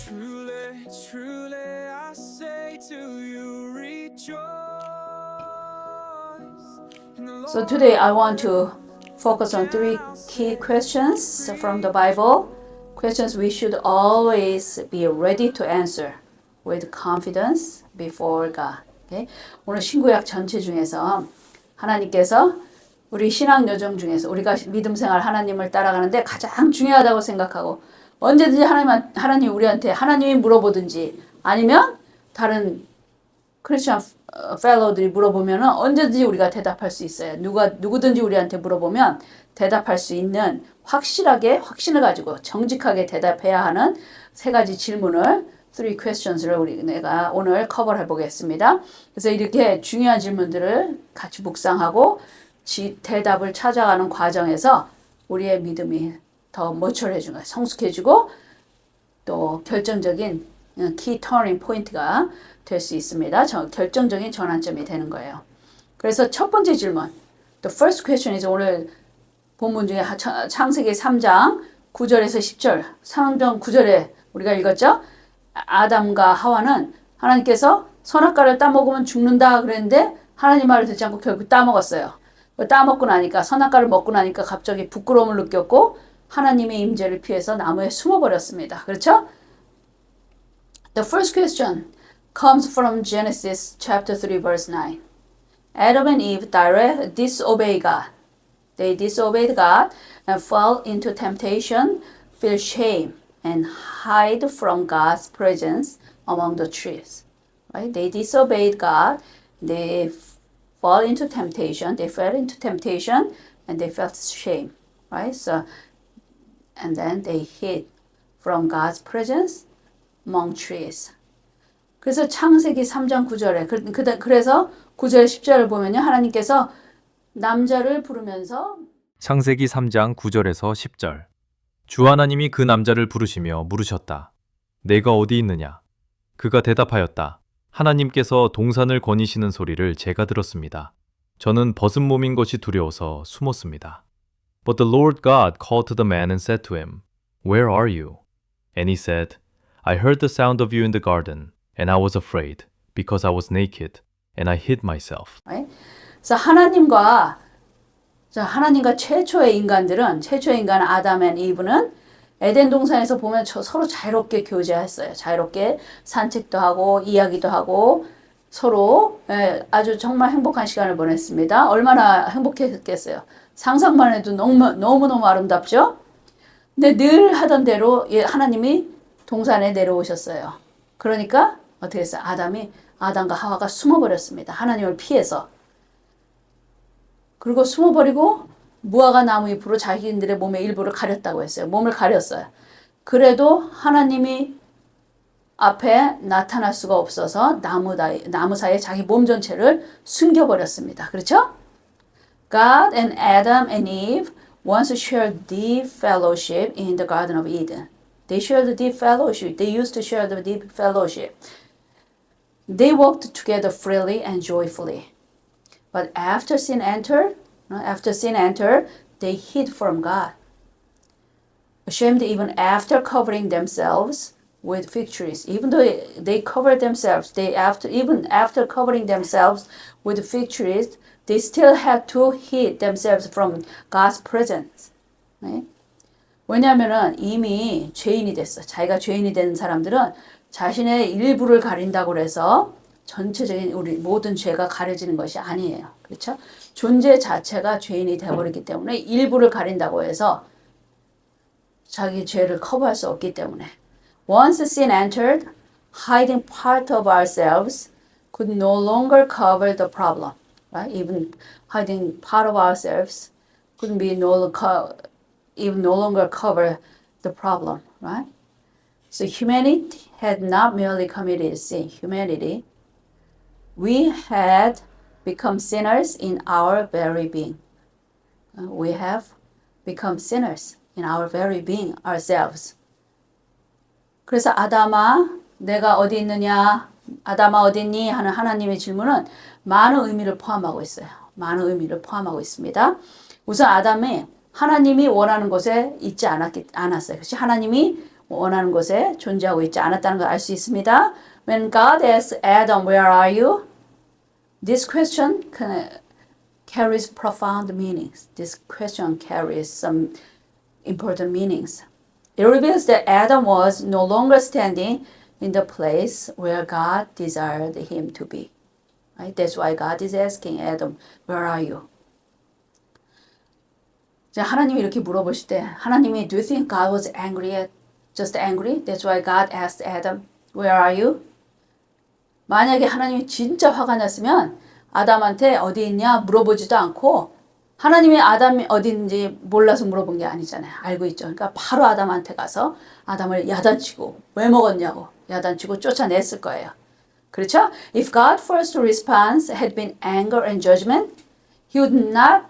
Truly, truly, I say to you, rejoice. In the So Lord today I want to focus on three key questions from the Bible. Questions we should always be ready to answer with confidence before God. Okay? 오늘 신구약 전체 중에서 하나님께서 우리 신앙 여정 중에서 우리가 믿음 생활 하나님을 따라가는데 가장 중요하다고 생각하고 언제든지 하나님 우리한테 하나님이 물어보든지 아니면 다른 크리스천 펠로우들이 물어보면 언제든지 우리가 대답할 수 있어요. 누구든지 우리한테 물어보면 대답할 수 있는 확신을 가지고 정직하게 대답해야 하는 세 가지 질문을 three questions를 내가 오늘 커버해 보겠습니다. 그래서 이렇게 중요한 질문들을 같이 묵상하고 대답을 찾아가는 과정에서 우리의 믿음이 더 머처해지고 성숙해지고 또 결정적인 키 터닝 포인트가 될 수 있습니다. 결정적인 전환점이 되는 거예요. 그래서 첫 번째 질문, the first question is 오늘 본문 중에 창세기 3장 9절에서 10절, 3장 9절에 우리가 읽었죠? 아담과 하와는 하나님께서 선악과를 따먹으면 죽는다 그랬는데 하나님 말을 듣지 않고 결국 따먹었어요. 따먹고 나니까 선악과를 먹고 나니까 갑자기 부끄러움을 느꼈고 하나님의 임재를 피해서 나무에 숨어버렸습니다. 그렇죠? The first question comes from Genesis chapter 3 verse 9. Adam and Eve disobeyed God. They disobeyed God and fell into temptation, feel shame, and hide from God's presence among the trees. Right? They disobeyed God. They fell into temptation. They fell into temptation, and they felt shame. Right? So, and then they hid from God's presence among trees. 그래서 창세기 3장 9절에 그래서 9절 10절을 보면요. 하나님께서 남자를 부르면서 창세기 3장 9절에서 10절. 주 하나님이 그 남자를 부르시며 물으셨다. 내가 어디 있느냐? 그가 대답하였다. 하나님께서 동산을 거니시는 소리를 제가 들었습니다. 저는 벗은 몸인 것이 두려워서 숨었습니다. But the Lord God called to the man and said to him, Where are you? And he said, I heard the sound of you in the garden, and I was afraid, because I was naked, and I hid myself. Right? 그래서 하나님과 최초의 인간 아담 앤 이브는 에덴 동산에서 보면 서로 자유롭게 교제했어요. 자유롭게 산책도 하고 이야기도 하고 서로 아주 정말 행복한 시간을 보냈습니다. 얼마나 행복했겠어요. 상상만 해도 너무너무 아름답죠? 근데 늘 하던 대로 하나님이 동산에 내려오셨어요. 그러니까 어떻게 했어요? 아담과 하와가 숨어버렸습니다. 하나님을 피해서. 그리고 숨어버리고 무화과 나무 잎으로 자기들의 몸의 일부를 가렸다고 했어요. 몸을 가렸어요. 그래도 하나님이 앞에 나타날 수가 없어서 나무 사이에 자기 몸 전체를 숨겨버렸습니다. 그렇죠? God and Adam and Eve once shared deep fellowship in the Garden of Eden. They shared deep fellowship. They used to share the deep fellowship. They walked together freely and joyfully. But after sin entered, they hid from God. Ashamed even after covering themselves with fig trees. Even though they covered themselves, even after covering themselves with fig trees, they still had to hid themselves from God's presence. 네? 왜냐하면은 이미 죄인이 됐어. 자기가 죄인이 된 사람들은 자신의 일부를 가린다고 해서 전체적인 우리 모든 죄가 가려지는 것이 아니에요. 그렇죠? 존재 자체가 죄인이 되어버리기 때문에 일부를 가린다고 해서 자기 죄를 커버할 수 없기 때문에 Once sin entered, hiding part of ourselves could no longer cover the problem. Right? Even hiding part of ourselves could be no longer cover the problem. Right? So humanity had not merely committed sin. We had become sinners in our very being. We have become sinners in our very being, ourselves. 그래서 아담아, 내가 어디 있느냐? 아담아 어디 있니? 하는 하나님의 질문은 많은 의미를 포함하고 있어요. 많은 의미를 포함하고 있습니다. 우선 아담이 하나님이 원하는 곳에 있지 않았어요. 그렇지? 하나님이 원하는 곳에 존재하고 있지 않았다는 걸 알 수 있습니다. When God asks Adam, where are you? This question carries profound meanings. This question carries some important meanings. It reveals that Adam was no longer standing in the place where God desired him to be. Right? That's why God is asking Adam, where are you? 하나님이 이렇게 물어보실 때 하나님이 Do you think God was angry just angry? That's why God asked Adam, where are you? 만약에 하나님이 진짜 화가 났으면 아담한테 어디 있냐 물어보지도 않고 하나님이 아담이 어디 있는지 몰라서 물어본 게 아니잖아요. 알고 있죠. 그러니까 바로 아담한테 가서 아담을 야단치고 왜 먹었냐고 야단치고 쫓아냈을 거예요. 그렇죠? If God's first response had been anger and judgment, he would not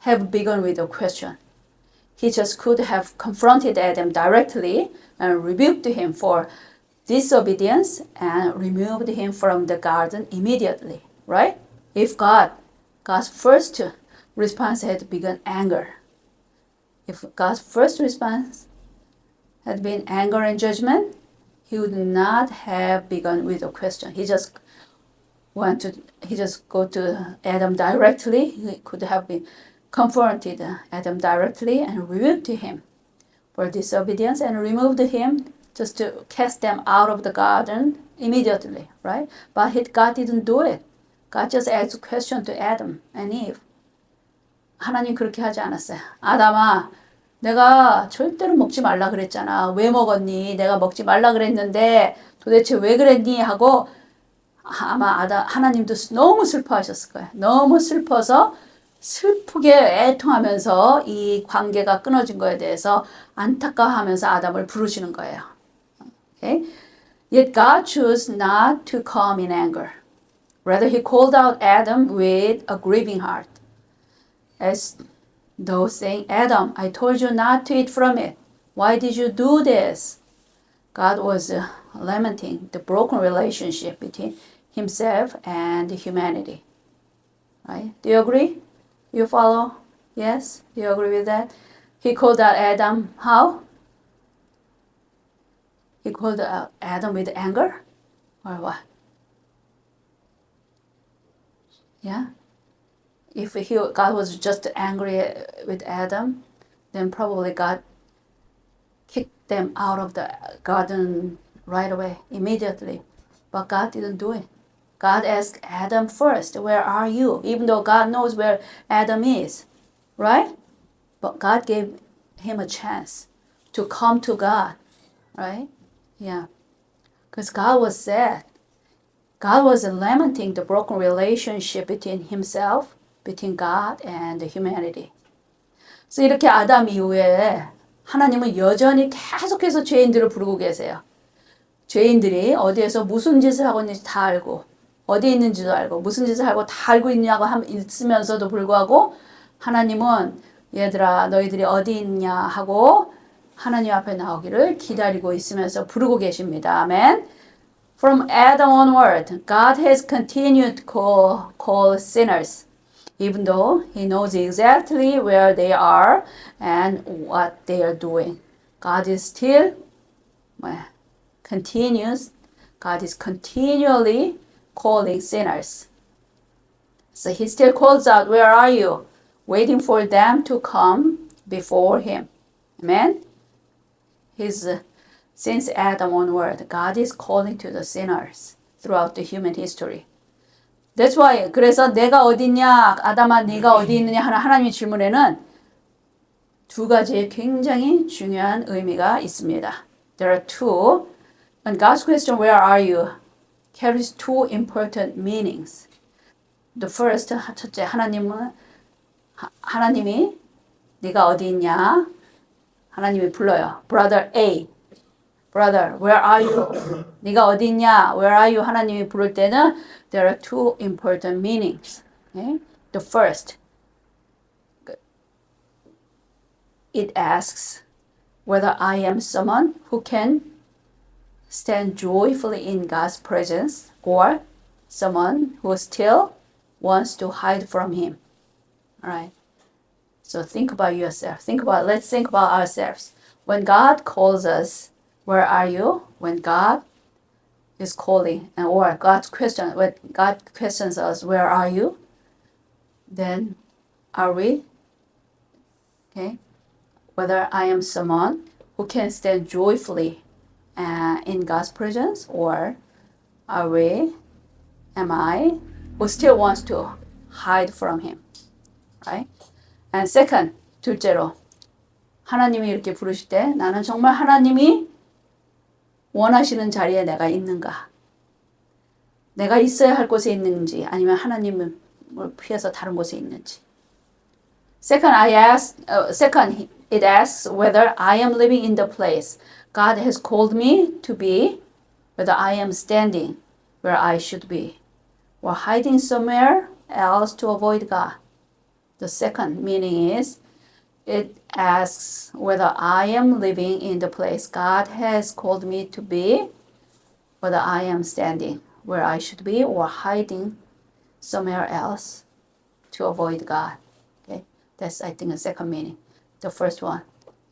have begun with a question. He just could have confronted Adam directly and rebuked him for disobedience and removed him from the garden immediately, right? If God's first response had begun anger, if God's first response had been anger and judgment, he would not have begun with a question. He just go to Adam directly. He could have been confronted Adam directly and rebuked him for disobedience and removed him just to cast them out of the garden immediately, right? But God didn't do it. God just asked a question to Adam and Eve. 하나님 그렇게 하지 않았어요. 아담아, 내가 절대로 먹지 말라 그랬잖아. 왜 먹었니? 내가 먹지 말라 그랬는데 도대체 왜 그랬니? 하고 아마 하나님도 너무 슬퍼하셨을 거예요. 너무 슬퍼서 슬프게 애통하면서 이 관계가 끊어진 거에 대해서 안타까워하면서 아담을 부르시는 거예요. Okay? Yet God chose not to come in anger. Rather, he called out Adam with a grieving heart. As though saying, Adam, I told you not to eat from it. Why did you do this? God was lamenting the broken relationship between himself and humanity. Right? Do you agree? You follow? Yes? Do you agree with that? He called out Adam how? He called out Adam with anger? Or what? Yeah? If God was just angry with Adam, then probably God kicked them out of the garden right away, immediately. But God didn't do it. God asked Adam first, where are you? Even though God knows where Adam is, right? But God gave him a chance to come to God, right? Yeah. Because God was sad. God was lamenting the broken relationship between himself, between God and humanity. 그래서 이렇게 아담 이후에 하나님은 여전히 계속해서 죄인들을 부르고 계세요. 죄인들이 어디에서 무슨 짓을 하고 있는지 다 알고 어디 있는지도 알고 무슨 짓을 하고 다 알고 있냐고 있으면서도 불구하고 하나님은 얘들아 너희들이 어디 있냐 하고 하나님 앞에 나오기를 기다리고 있으면서 부르고 계십니다. 아멘. From Adam onward, God has continued to call sinners, even though He knows exactly where they are and what they are doing. God is still God is continually calling sinners. So He still calls out, where are you? Waiting for them to come before Him. Amen? Since Adam onward, God is calling to the sinners throughout the human history. That's why, 그래서 내가 어디 있냐, 아담아 네가 어디 있느냐 하는 하나님의 질문에는 두 가지의 굉장히 중요한 의미가 있습니다. There are two. And God's question, where are you, carries two important meanings. The first, 첫째, 하나님이 네가 어디 있냐? 하나님이 불러요. Brother A. Brother, where are you? 네가 어디 있냐? Where are you? 하나님이 부를 때는 there are two important meanings. Okay? The first, it asks whether I am someone who can stand joyfully in God's presence or someone who still wants to hide from Him. All right. So think about yourself. Let's think about ourselves. When God calls us, where are you? When God is calling, and or when God questions us, where are you? Then are we? Okay. Whether I am someone who can stand joyfully in God's presence, or am I, who still wants to hide from Him, right? And second, 둘째로, 하나님이 이렇게 부르실 때 나는 정말 하나님이 원하시는 자리에 내가 있는가? 내가 있어야 할 곳에 있는지, 아니면 하나님을 피해서 다른 곳에 있는지. Second, it asks whether I am living in the place God has called me to be, whether I am standing where I should be, or hiding somewhere else to avoid God. The second meaning is, it asks whether I am living in the place God has called me to be, whether I am standing where I should be, or hiding somewhere else to avoid God. Okay, that's, I think, the second meaning. The first one,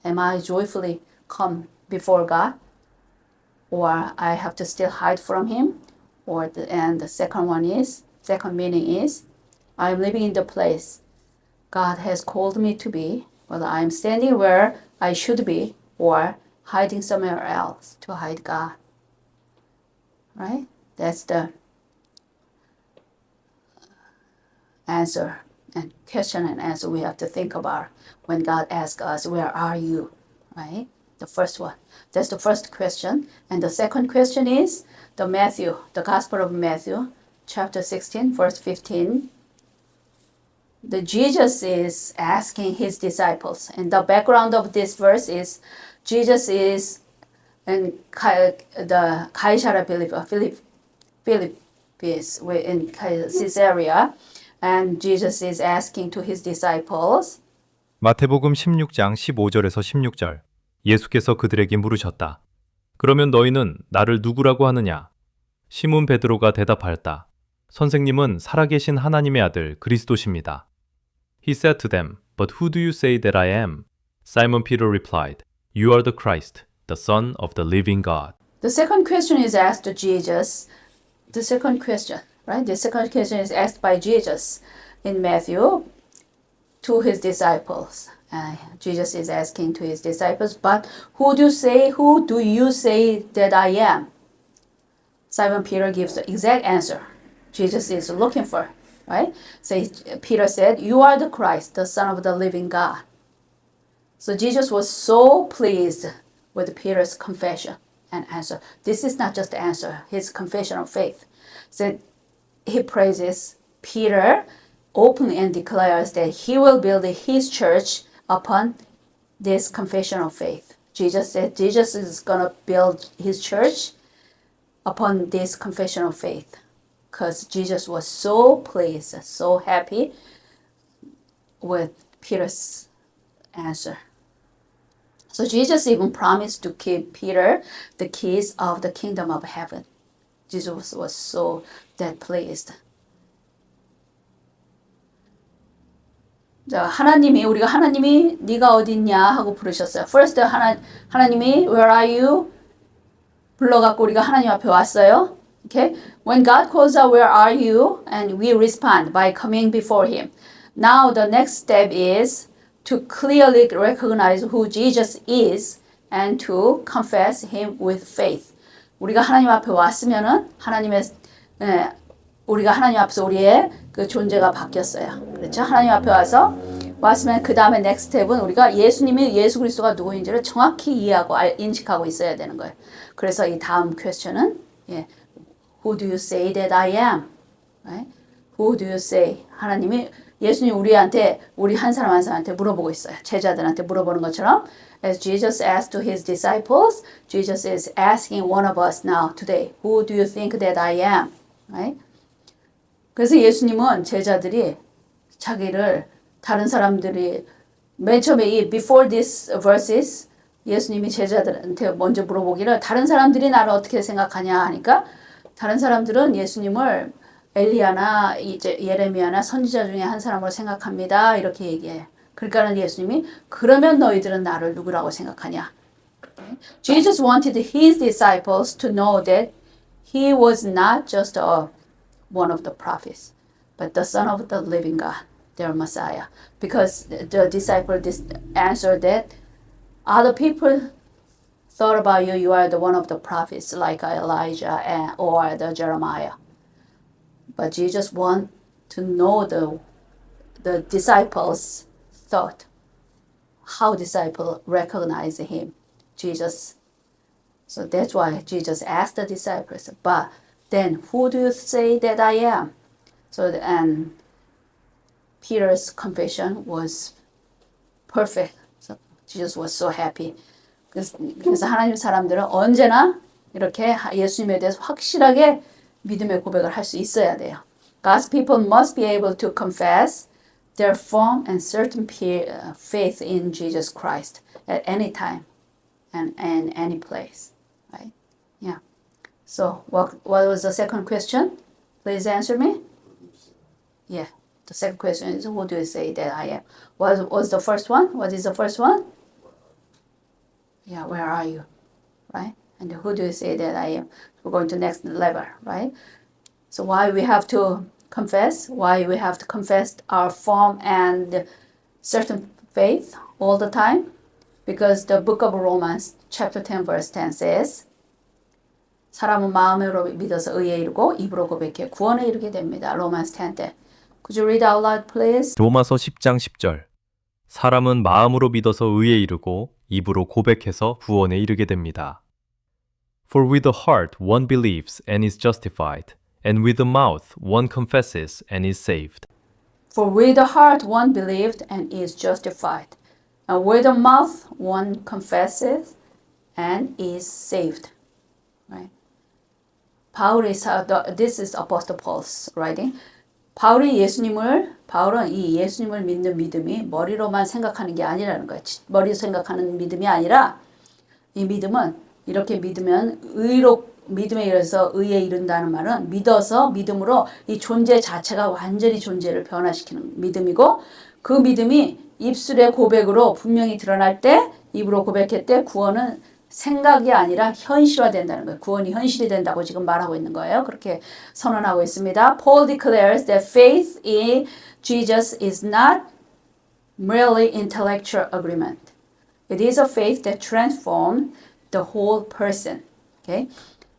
am I joyfully come before God, or I have to still hide from Him? And the second meaning is, I am living in the place God has called me to be, whether I am standing where I should be, or hiding somewhere else to hide God. Right? That's the answer and question and answer we have to think about when God asks us, where are you? Right? The first one. That's the first question. And the second question is the Gospel of Matthew, chapter 16, verse 15. Jesus is asking his disciples, and the background of this verse is Jesus is in the Caesarea Philippus, in Caesarea, and Jesus is asking to his disciples. 마태복음 16장 15절에서 16절. 예수께서 그들에게 물으셨다. 그러면 너희는 나를 누구라고 하느냐? 시몬 베드로가 대답하였다. 선생님은 살아계신 하나님의 아들 그리스도십니다. He said to them, But who do you say that I am? Simon Peter replied, You are the Christ, the Son of the living God. The second question is asked to Jesus. The second question is asked by Jesus in Matthew to his disciples. Jesus is asking to his disciples, but who do you say that I am? Simon Peter gives the exact answer Jesus is looking for, right? So Peter said, You are the Christ, the Son of the living God. So Jesus was so pleased with Peter's confession and answer. This is not just the answer, his confession of faith. So he praises Peter openly and declares that he will build his church upon this confession of faith. Jesus said Jesus is going to build his church upon this confession of faith, because Jesus was so pleased, so happy with Peter's answer. So Jesus even promised to give Peter the keys of the kingdom of heaven. Jesus was so that pleased. 자, 우리가 하나님이 네가 어디 있냐 하고 부르셨어요. First 하나님이 where are you? 불러갖고 우리가 하나님 앞에 왔어요. Okay? When God calls out where are you? And we respond by coming before Him. Now the next step is to clearly recognize who Jesus is and to confess Him with faith. 우리가 하나님 앞에 왔으면은 우리가 하나님 앞에서 우리의 그 존재가 바뀌었어요. 그렇죠? 하나님 앞에 왔으면 그 다음에 next step은 우리가 예수 그리스도가 누구인지를 정확히 이해하고 인식하고 있어야 되는 거예요. 그래서 이 다음 question은 Who do you say that I am? Right? Who do you say? 예수님 우리 한 사람 한 사람한테 물어보고 있어요. 제자들한테 물어보는 것처럼 as Jesus asked to his disciples, Jesus is asking one of us now today. Who do you think that I am? Right? 그래서 예수님은 제자들이 자기를 다른 사람들이 맨 처음에 before this verses 예수님이 제자들한테 먼저 물어보기를 다른 사람들이 나를 어떻게 생각하냐 하니까 다른 사람들은 예수님을 엘리야나 예레미야나 선지자 중에 한 사람으로 생각합니다. 이렇게 얘기해요. 그러니까 예수님이 그러면 너희들은 나를 누구라고 생각하냐? Jesus wanted his disciples to know that he was not just one of the prophets, but the Son of the living God, their Messiah. Because the disciple answered that other people thought about you, you are the one of the prophets like Elijah or the Jeremiah. But Jesus want to know the disciples' thought, how disciples recognize him, Jesus. So that's why Jesus asked the disciples, but then who do you say that I am? And Peter's confession was perfect. So Jesus was so happy. 그래서 하나님 사람들은 언제나 이렇게 예수님에 대해서 확실하게 믿음의 고백을 할 수 있어야 돼요. God's people must be able to confess their firm and certain faith in Jesus Christ at any time and any place, right? Yeah. So what was the second question? Please answer me. Yeah. The second question is, who do you say that I am? What was the first one? What is the first one? Yeah, where are you? Right? And who do you say that I am? We're going to next level, right? So why we have to confess? Why we have to confess our firm and certain faith all the time? Because the book of Romans chapter 10 verse 10 says 사람은 마음으로 믿어서 의에 이르고 입으로 고백해 구원에 이르게 됩니다. Romans 10:10. Could you read out loud, please? 로마서 10장 10절. 사람은 마음으로 믿어서 의에 이르고 입으로 고백해서 구원에 이르게 됩니다. For with the heart one believes and is justified, and with the mouth one confesses and is saved. For with the heart one believed and is justified, and with the mouth one confesses and is saved. Right? This is Apostle Paul's writing. 바울은 이 예수님을 믿는 믿음이 머리로만 생각하는 게 아니라는 거예요. 머리로 생각하는 믿음이 아니라 이 믿음은 이렇게 믿으면 믿음에 이르러서 의에 이른다는 말은 믿어서 믿음으로 이 존재 자체가 완전히 존재를 변화시키는 믿음이고 그 믿음이 입술의 고백으로 분명히 드러날 때 입으로 고백할 때 구원은 생각이 아니라 현실화된다는 거예요. 구원이 현실이 된다고 지금 말하고 있는 거예요. 그렇게 선언하고 있습니다. Paul declares that faith in Jesus is not merely intellectual agreement. It is a faith that transforms the whole person. Okay?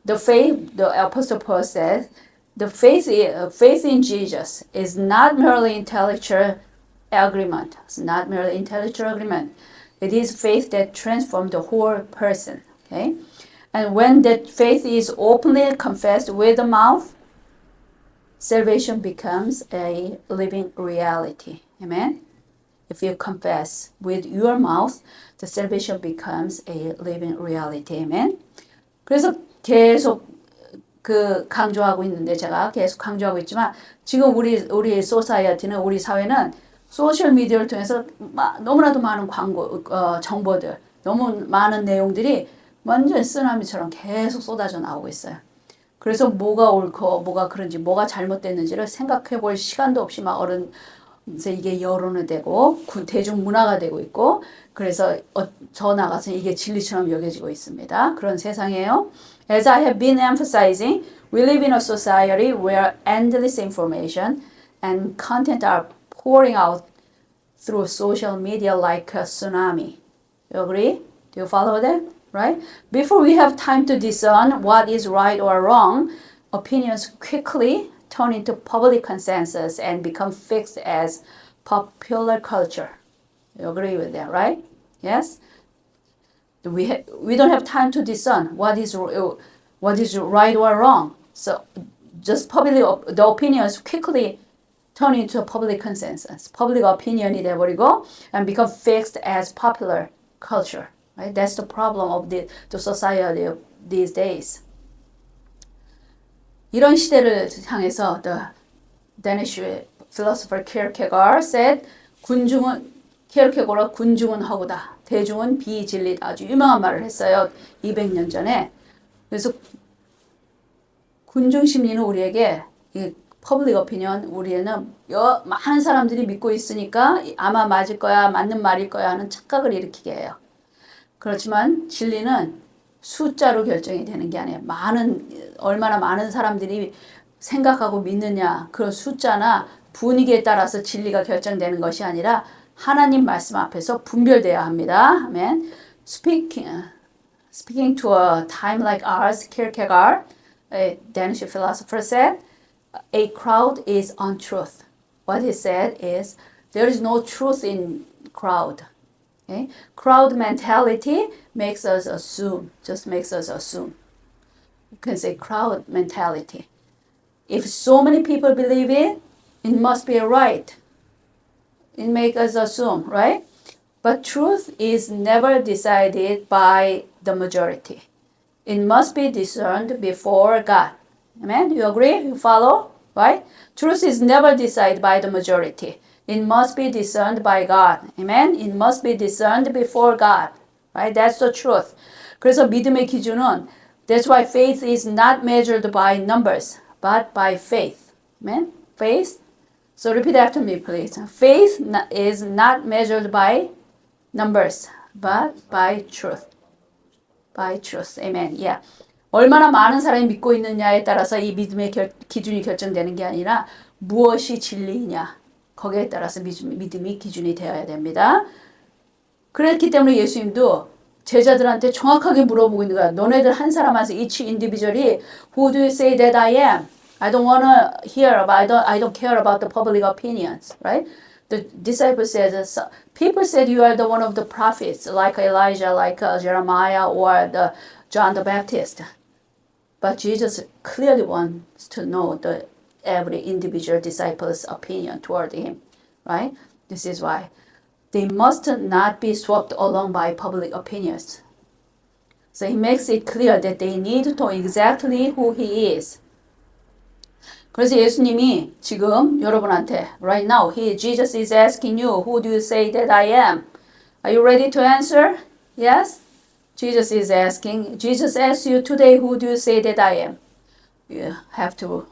The Apostle Paul says, the faith in Jesus is not merely intellectual agreement. It's not merely intellectual agreement. It is faith that transforms the whole person. Okay? And when that faith is openly confessed with the mouth, salvation becomes a living reality. Amen? If you confess with your mouth, the salvation becomes a living reality. Amen? 그래서 계속 강조하고 있는데 제가 계속 강조하고 있지만 지금 우리 소사이어티는 우리 사회는 소셜 미디어를 통해서 너무나도 많은 정보들, 너무 많은 내용들이 완전 쓰나미처럼 계속 쏟아져 나오고 있어요. 그래서 뭐가 옳고 뭐가 그런지 뭐가 잘못됐는지를 생각해 볼 시간도 없이 그래서 이게 여론이 되고 대중문화가 되고 있고 그래서 더 나가서 이게 진리처럼 여겨지고 있습니다. 그런 세상이에요. As I have been emphasizing, we live in a society where endless information and content are pouring out through social media like a tsunami. You agree? Do you follow that? Right? Before we have time to discern what is right or wrong, opinions quickly turn into public consensus and become fixed as popular culture. You agree with that, right? Yes? We don't have time to discern what is right or wrong. So just the opinions quickly turn into a public consensus. public opinion이 돼버리고 and become fixed as popular culture. Right? That's the problem of the society of these days. 이런 시대를 향해서 the Danish philosopher Kierkegaard said, 키에르케고르가 군중은 허구다, 대중은 비진리다. 아주 유명한 말을 했어요. 200년 전에. 그래서 군중 심리는 우리에게 이 퍼블릭 오피니언 우리에는 많은 사람들이 믿고 있으니까 아마 맞을 거야, 맞는 말일 거야 하는 착각을 일으키게 해요. 그렇지만 진리는 숫자로 결정이 되는 게 아니에요. 얼마나 많은 사람들이 생각하고 믿느냐, 그런 숫자나 분위기에 따라서 진리가 결정되는 것이 아니라 하나님 말씀 앞에서 분별되어야 합니다. 아멘. Speaking to a time like ours, Kierkegaard, a Danish philosopher, said, a crowd is untruth. What he said is, there is no truth in crowd. Okay? Crowd mentality makes us assume, just makes us assume. You can say crowd mentality. If so many people believe it, it must be right. It makes us assume, right? But truth is never decided by the majority. It must be discerned before God. Amen? You agree? You follow? Right? Truth is never decided by the majority. It must be discerned by God. Amen? It must be discerned before God. Right? That's the truth. 그래서 믿음의 기준은 that's why faith is not measured by numbers, but by faith. Amen? Faith. So repeat after me, please. Faith is not measured by numbers, but by truth. By truth. Amen. Yeah. 얼마나 많은 사람이 믿고 있느냐에 따라서 이 믿음의 기준이 결정되는 게 아니라 무엇이 진리이냐. 거기에 따라서 믿음이 기준이 되어야 됩니다. 그렇기 때문에 예수님도 제자들한테 정확하게 물어보고 있는 거야. 너네들 한 사람한테 each individually, who do you say that I am? I don't want to hear about, I don't care about the public opinions, right? The disciples said, people said you are the one of the prophets, like Elijah, like Jeremiah, or the John the Baptist. But Jesus clearly wants to know every individual disciple's opinion toward him, right? This is why they must not be swept along by public opinions. So he makes it clear that they need to know exactly who he is. 그래서 예수님이 지금 여러분한테 right now, Jesus is asking you, who do you say that I am? Are you ready to answer? Yes? Jesus is asking, Jesus asks you today, who do you say that I am? You have to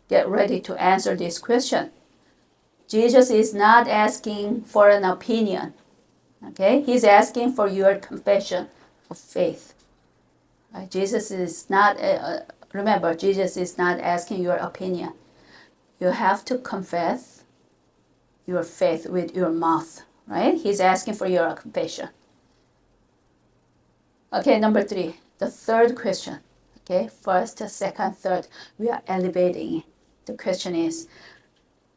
get ready to answer this question. Jesus is not asking for an opinion. Okay? He's asking for your confession of faith. Right? Jesus is not, remember, Jesus is not asking your opinion. You have to confess your faith with your mouth. Right? He's asking for your confession. Okay, number 3, the third question. Okay, first, second, third. We are elevating. The question is,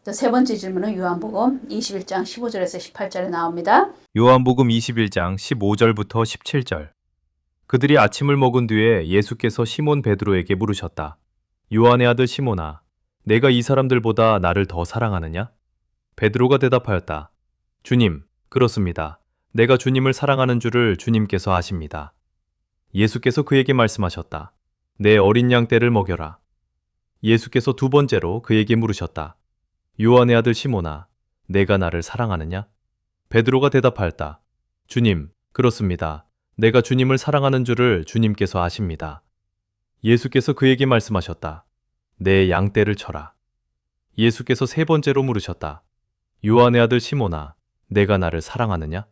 the 세 번째 질문은 요한복음 21장 15절에서 18절에 나옵니다. 요한복음 21장 15절부터 17절. 그들이 아침을 먹은 뒤에 예수께서 시몬 베드로에게 물으셨다. 요한의 아들 시몬아, 내가 이 사람들보다 나를 더 사랑하느냐? 베드로가 대답하였다. 주님, 그렇습니다. 내가 주님을 사랑하는 줄을 주님께서 아십니다. 예수께서 그에게 말씀하셨다. 내 어린 양 떼를 먹여라. 예수께서 두 번째로 그에게 물으셨다. 요한의 아들 시몬아, 내가 나를 사랑하느냐? 베드로가 대답하였다. 주님, 그렇습니다. 내가 주님을 사랑하는 줄을 주님께서 아십니다. 예수께서 그에게 말씀하셨다. 내 양떼를 쳐라. 예수께서 세 번째로 물으셨다. 요한의 아들 시몬아, 내가 나를 사랑하느냐?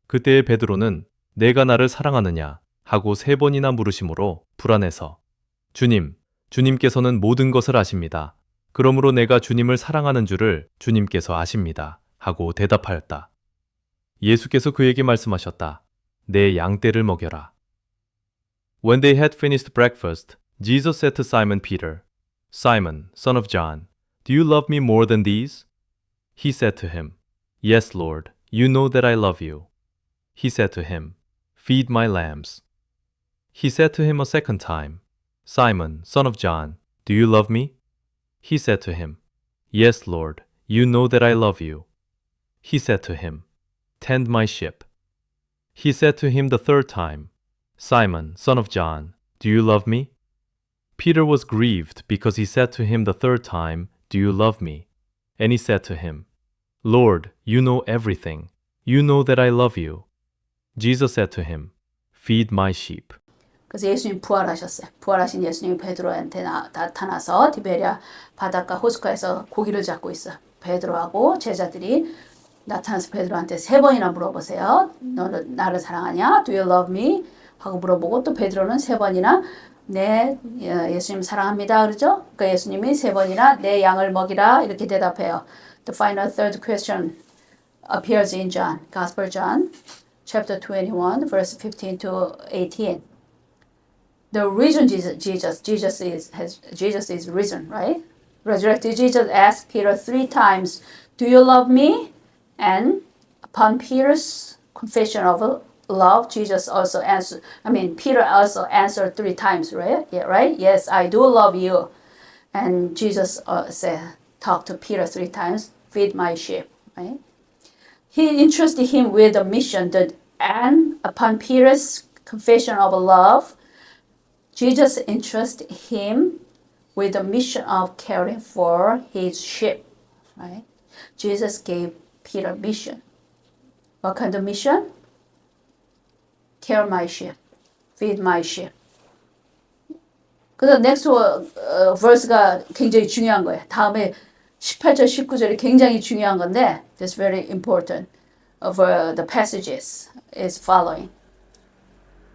그때의 베드로는 내가 나를 사랑하느냐 하고 세 번이나 물으심으로 불안해서 주님, 주님께서는 모든 것을 아십니다. 그러므로 내가 주님을 사랑하는 줄을 주님께서 아십니다. 하고 대답하였다. 예수께서 그에게 말씀하셨다. 내 양떼를 먹여라. When they had finished breakfast, Jesus said to Simon Peter, Simon, son of John, do you love me more than these? He said to him, Yes, Lord, you know that I love you. He said to him, Feed my lambs. He said to him a second time, Simon, son of John, do you love me? He said to him, Yes, Lord, you know that I love you. He said to him, Tend my sheep. He said to him the third time, Simon, son of John, do you love me? Peter was grieved because he said to him the third time, Do you love me? And he said to him, Lord, you know everything. You know that I love you. Jesus said to him, Feed my sheep. 그래서 예수님 부활하셨어요. 부활하신 예수님이 베드로한테 나타나서 디베랴 바닷가 호숫가에서 고기를 잡고 있어. 베드로하고 제자들이 나타나서 베드로한테 3번이나 물어보세요. 너는 나를 사랑하냐? Do you love me? 하고 물어보고 또 베드로는 3번이나 네, 예수님 사랑합니다. 그러죠? 그러니까 예수님이 3번이나 내 양을 먹이라 이렇게 대답해요. The final third question appears in John, Gospel John, chapter 21, verse 15 to 18. The reason Jesus is risen, right? Resurrected Jesus asked Peter 3 times, "Do you love me?" And upon Peter's confession of love, Jesus also answered. Peter also answered 3 times, right? Yeah, right? Yes, I do love you. And Jesus talked to Peter 3 times, feed my sheep, right? He entrusted him with a mission, and upon Peter's confession of love, Jesus entrusted him with the mission of caring for his sheep, right? Jesus gave Peter mission. What kind of mission? Care my sheep, feed my sheep. 그래서 next verse가 굉장히 중요한 거예요. 다음에 18절, 19절이 굉장히 중요한 건데, that's very important for the passages is following.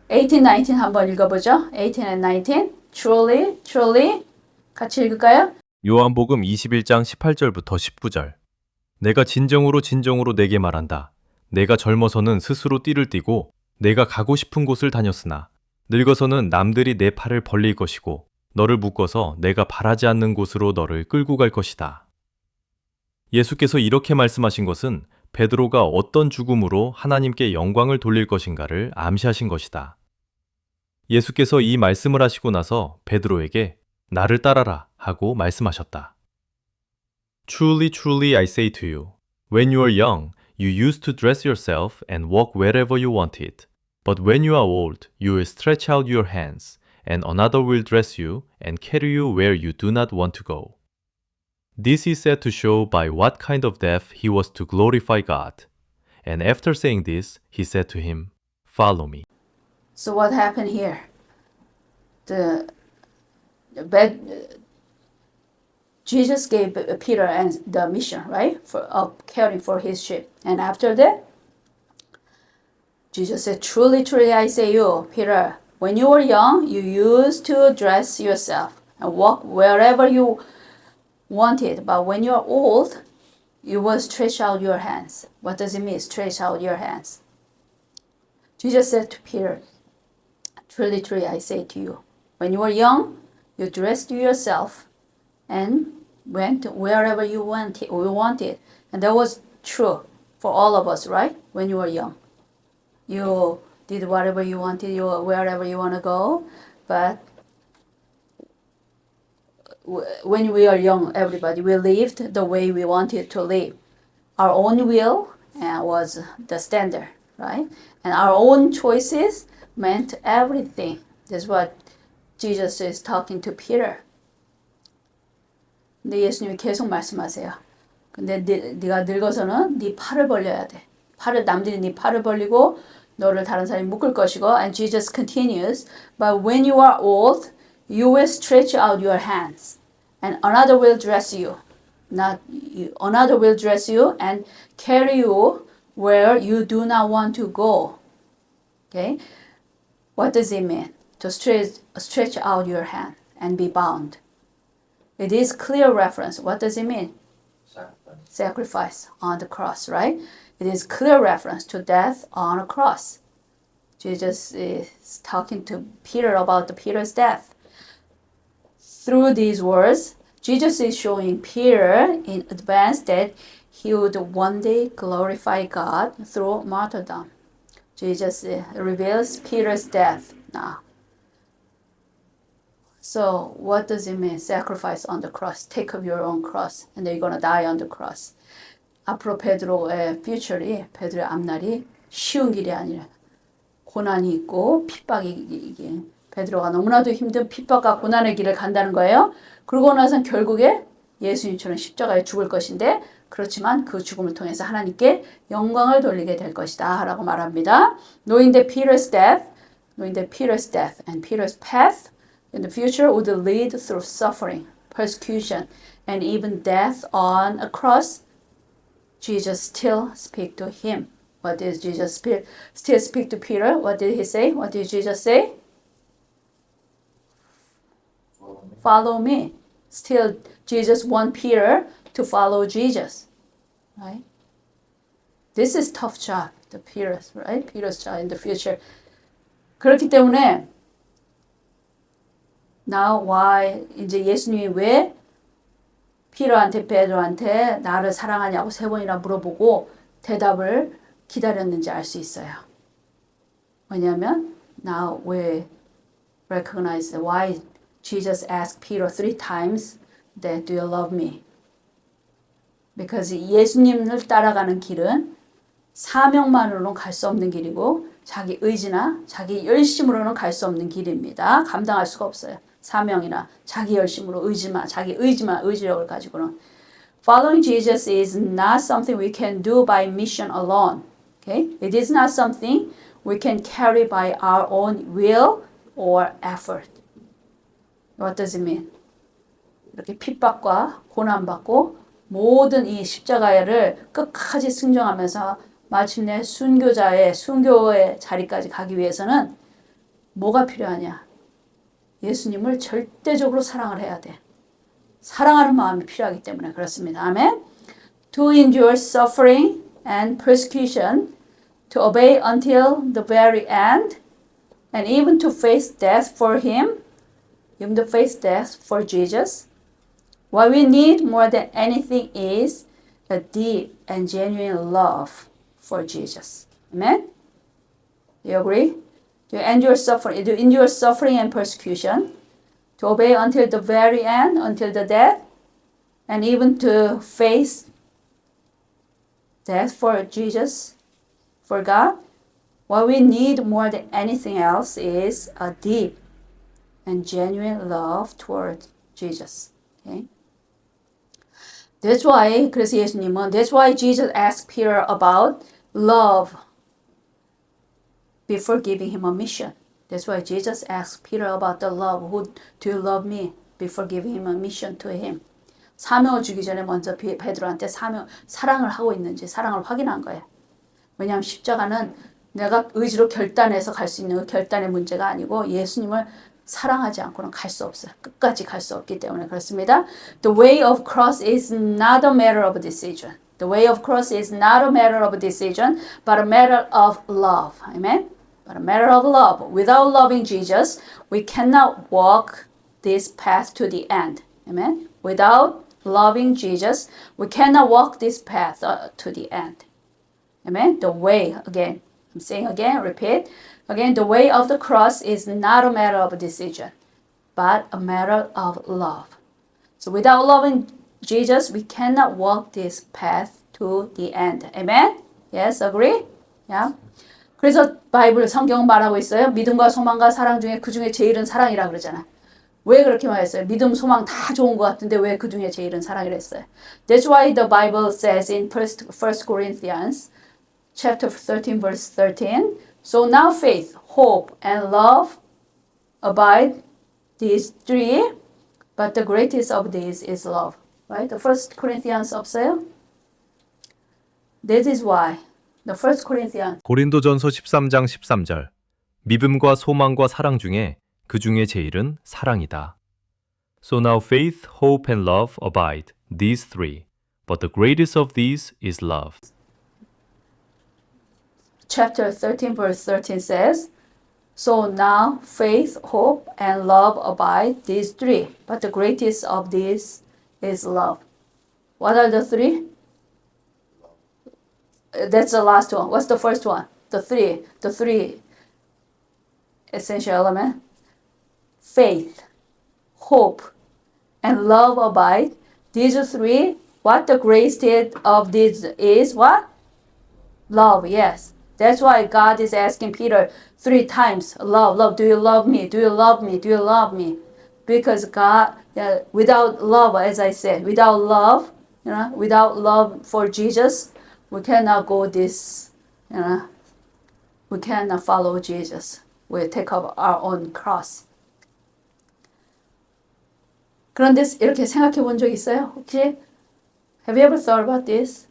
18, 19 한번 읽어보죠. 18 and 19. Truly, truly. 같이 읽을까요? 요한복음 21장 18절부터 19절. 내가 진정으로 진정으로 내게 말한다. 내가 젊어서는 스스로 띠를 띠고 내가 가고 싶은 곳을 다녔으나 늙어서는 남들이 내 팔을 벌릴 것이고 너를 묶어서 내가 바라지 않는 곳으로 너를 끌고 갈 것이다. 예수께서 이렇게 말씀하신 것은 베드로가 어떤 죽음으로 하나님께 영광을 돌릴 것인가를 암시하신 것이다. 예수께서 이 말씀을 하시고 나서 베드로에게 나를 따라라 하고 말씀하셨다. Truly, truly I say to you, when you are young, you used to dress yourself and walk wherever you wanted. But when you are old, you will stretch out your hands, and another will dress you and carry you where you do not want to go. This he said to show by what kind of death he was to glorify God. And after saying this, he said to him, Follow me. So what happened here? Jesus gave Peter the mission, right, of caring for his sheep. And after that, Jesus said, Truly, truly, I say you, Peter, when you were young, you used to dress yourself and walk wherever you wanted. But when you are old, you will stretch out your hands. What does it mean, stretch out your hands? Jesus said to Peter, Truly, truly, I say to you, when you were young, you dressed yourself and went wherever you wanted. And that was true for all of us, right? When you were young. You did whatever you wanted, wherever you want to go. But when we are young, everybody, we lived the way we wanted to live. Our own will was the standard, right? And our own choices meant everything. That's what Jesus is talking to Peter. 근데 예수님이 계속 말씀하세요. 근데 네가 늙어서는 네 팔을 벌려야 돼. 남들이 네 팔을 벌리고 너를 다른 사람이 묶을 것이고. And Jesus continues, but when you are old, you will stretch out your hands, and another will dress you. Another will dress you and carry you where you do not want to go. Okay? What does it mean? To stretch out your hand and be bound. It is clear reference. What does it mean? Sacrifice on the cross, right? It is clear reference to death on a cross. Jesus is talking to Peter about Peter's death. Through these words, Jesus is showing Peter in advance that he would one day glorify God through martyrdom. Jesus reveals Peter's death now. So what does it mean? Sacrifice on the cross. Take up your own cross. And then you're going to die on the cross. 앞으로 베드로의 future이, 베드로의 앞날이 쉬운 길이 아니라 고난이 있고 핍박이 베드로가 너무나도 힘든 핍박과 고난의 길을 간다는 거예요. 그러고 나선 결국에 예수님처럼 십자가에 죽을 것인데 그렇지만 그 죽음을 통해서 하나님께 영광을 돌리게 될 것이다 라고 말합니다. Knowing that Peter's death and Peter's path in the future would lead through suffering, persecution, and even death on a cross, Jesus still speak to him? What did Jesus still speak to Peter? What did he say? What did Jesus say? Follow me. Still, Jesus want Peter to follow Jesus, right? This is tough job, the Peter's, right? Peter's job in the future. 그렇기 때문에 now why 이제 예수님이 왜 피터한테 베드로한테 나를 사랑하냐고 3번이나 물어보고 대답을 기다렸는지 알 수 있어요. 왜냐하면 now we recognize why Jesus asked Peter 3 times that do you love me? Because 예수님을 따라가는 길은 사명만으로는 갈 수 없는 길이고 자기 의지나 자기 열심으로는 갈 수 없는 길입니다. 감당할 수가 없어요. 사명이나 자기 열심으로 자기 의지력을 가지고는. Following Jesus is not something we can do by mission alone. Okay? It is not something we can carry by our own will or effort. What does it mean? 이렇게 핍박과 고난받고 모든 이 십자가를 끝까지 승정하면서 마침내 순교의 자리까지 가기 위해서는 뭐가 필요하냐? 예수님을 절대적으로 사랑을 해야 돼. 사랑하는 마음이 필요하기 때문에 그렇습니다. 아멘. To endure suffering and persecution, to obey until the very end, and even to face death for him, even to face death for Jesus. What we need more than anything is a deep and genuine love for Jesus. Amen? Do you agree? To endure suffering and persecution, to obey until the very end, until the death, and even to face death for Jesus, for God. What we need more than anything else is a deep and genuine love toward Jesus. Okay? That's why Jesus asked Peter about love before giving him a mission. That's why Jesus asked Peter about the love. Who do you love me? Before giving him a mission to him. 사명을 주기 전에 먼저 베드로한테 사랑을 하고 있는지 사랑을 확인한 거예요. 왜냐하면 십자가는 내가 의지로 결단해서 갈 수 있는 결단의 문제가 아니고 예수님을 사랑하지 않고는 갈 수 없어요. 끝까지 갈 수 없기 때문에 그렇습니다. The way of cross is not a matter of decision. The way of cross is not a matter of decision, but a matter of love. Amen? But a matter of love. Without loving Jesus, we cannot walk this path to the end. Amen? Without loving Jesus, we cannot walk this path to the end. Amen? The way, again, I'm saying again, repeat. Again, the way of the cross is not a matter of decision, but a matter of love. So without loving Jesus, we cannot walk this path to the end. Amen? Yes, agree? Yeah. 그래서 성경은 말하고 있어요. 믿음과 소망과 사랑 중에 그 중에 제일은 사랑이라 그러잖아. 왜 그렇게 말했어요? 믿음, 소망 다 좋은 것 같은데 왜 그 중에 제일은 사랑이라 했어요? That's why the Bible says in 1 Corinthians chapter 13 verse 13, so now faith, hope, and love abide, these three, but the greatest of these is love. Right? The 1 Corinthians 없어요? That is why the 1 Corinthians 고린도전서 13장 13절. 믿음과 소망과 사랑 중에 그 중에 제일은 사랑이다. So now faith, hope, and love abide, these three, but the greatest of these is love. chapter 13 verse 13 says, so now faith, hope, and love abide, these three, but the greatest of these is love. What are the three? That's the last one. What's the first one? The three essential elements. Faith, hope, and love abide. These are three. What the greatest of these is what? Love, yes. That's why God is asking Peter 3 times, love, do you love me? Do you love me? Do you love me? Because God, without love, as I said, without love for Jesus, we cannot go this, we cannot follow Jesus. We take up our own cross. 그런데 이렇게 생각해 본 적 있어요? 혹시? Have you ever thought about this?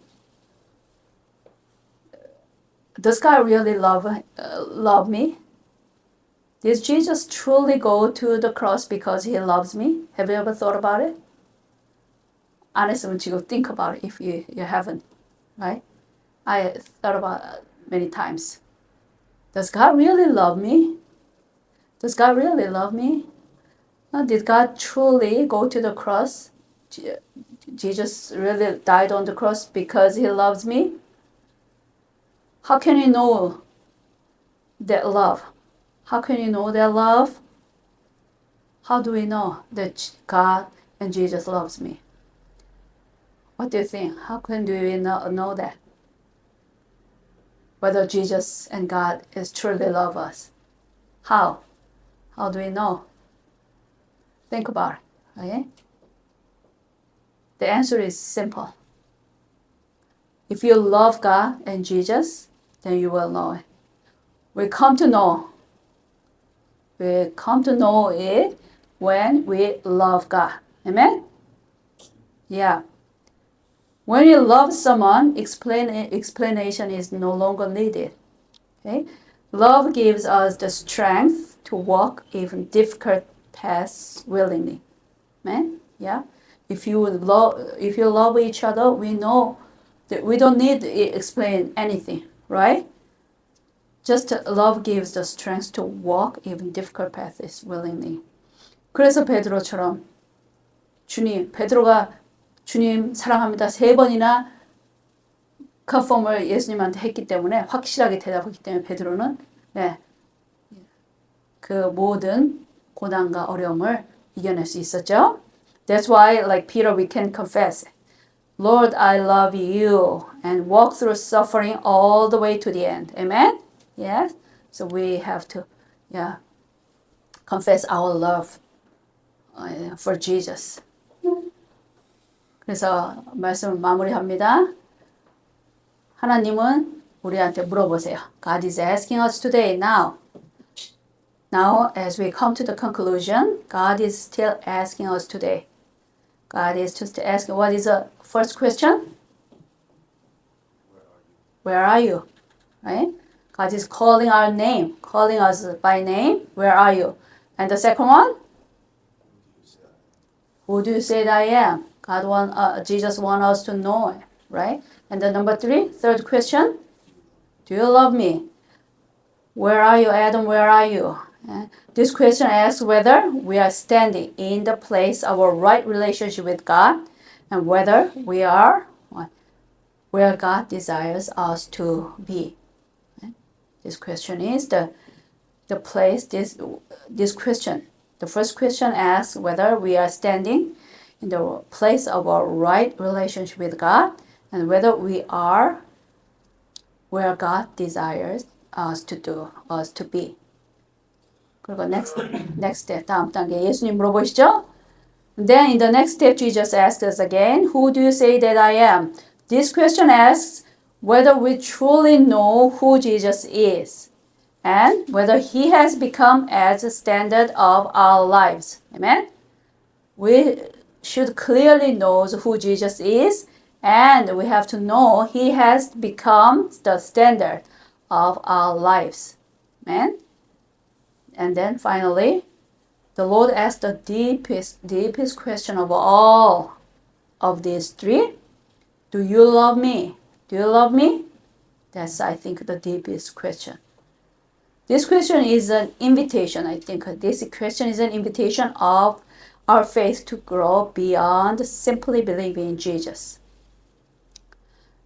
Does God really love me? Did Jesus truly go to the cross because he loves me? Have you ever thought about it? 안 했으면 지금 think about it if you haven't, right? I thought about it many times. Does God really love me? Does God really love me? Did God truly go to the cross? Jesus really died on the cross because he loves me? How can you know that love? How can you know that love? How do we know that God and Jesus loves me? What do you think? How can we know that? Whether Jesus and God is truly love us. How? How do we know? Think about it, okay? The answer is simple. If you love God and Jesus, then you will know it. We come to know it when we love God. Amen? Yeah. When you love someone, explanation is no longer needed. Okay? Love gives us the strength to walk even difficult paths willingly. Amen? Yeah. If you love each other, we know that we don't need to explain anything, right? Just love gives the strength to walk even difficult paths willingly. 그래서 베드로처럼 베드로가 주님 사랑합니다 3번이나 컨펌을 예수님한테 했기 때문에 확실하게 대답했기 때문에 베드로는 그 모든 고난과 어려움을 이겨낼 수 있었죠. That's why, like Peter, we can confess, Lord, I love you, and walk through suffering all the way to the end. Amen? Yes? So we have to, confess our love for Jesus. 그래서 말씀을 마무리합니다. 하나님은 우리한테 물어보세요. God is asking us today now. Now, as we come to the conclusion, God is still asking us today. God is just asking, what is the first question? Where are you? Right? God is calling our name, calling us by name. Where are you? And the second one? Who do you say that I am? Jesus wants us to know it, right? And then number 3, third question, do you love me? Where are you, Adam? Where are you? This question asks whether we are standing in the place of our right relationship with God and whether we are where God desires us to be. This question is the place, this question. The first question asks whether we are standing in the place of our right relationship with God and whether we are where God desires us to be. 그리고 next step, 다음 단계 예수님 물어보시죠. Then in the next step, Jesus asks us again, who do you say that I am? This question asks whether we truly know who Jesus is and whether he has become as a standard of our lives. Amen? We should clearly know who Jesus is, and we have to know he has become the standard of our lives. Amen? And then finally, the Lord asked the deepest question of all of these 3. Do you love me? Do you love me? That's, I think, the deepest question. This question is an invitation, I think. This question is an invitation of our faith to grow beyond simply believing in Jesus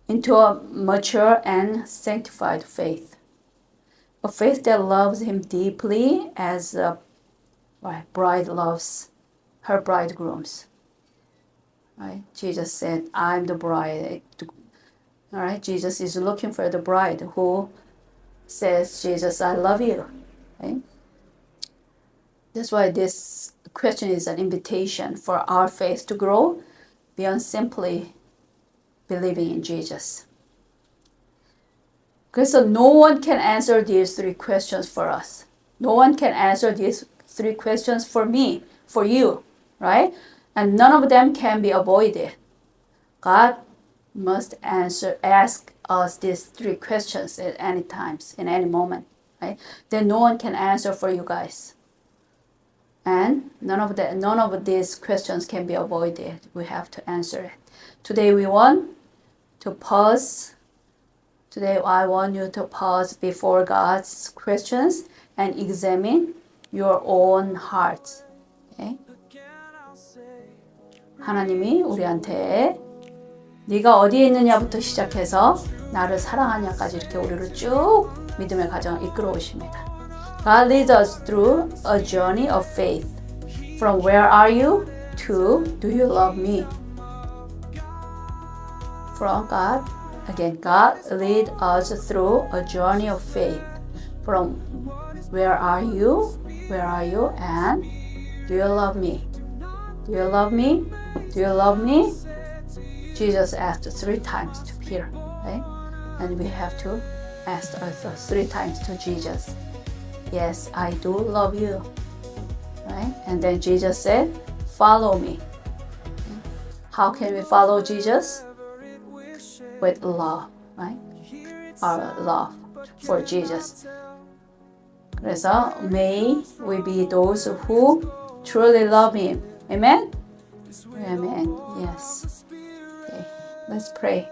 into a mature and sanctified faith. A faith that loves him deeply as a bride loves her bridegrooms. Right? Jesus said, I'm the bride. All right? Jesus is looking for the bride who says, Jesus, I love you. Right? That's why this question is an invitation for our faith to grow beyond simply believing in Jesus. So no one can answer these 3 questions for us. No one can answer these 3 questions for me, for you, right? And none of them can be avoided. God must ask us these three questions at any times, in any moment, right? Then no one can answer for you guys. And none of these questions can be avoided. We have to answer it. Today we want to pause. Today I want you to pause before God's questions and examine your own heart. Okay? 하나님이 우리한테 네가 어디에 있느냐부터 시작해서 나를 사랑하냐까지 이렇게 우리를 쭉 믿음의 과정을 이끌어 오십니다. God leads us through a journey of faith. From where are you to do you love me? From God, again, God leads us through a journey of faith. From where are you, and do you love me? Do you love me? Do you love me? Jesus asked 3 times to Peter, right? And we have to ask also 3 times to Jesus. Yes, I do love you, right? And then Jesus said, follow me. How can we follow Jesus? With love, right? Our love for Jesus. 그래서 may we be those who truly love Him. Amen? Amen. Yes. Okay. Let's pray.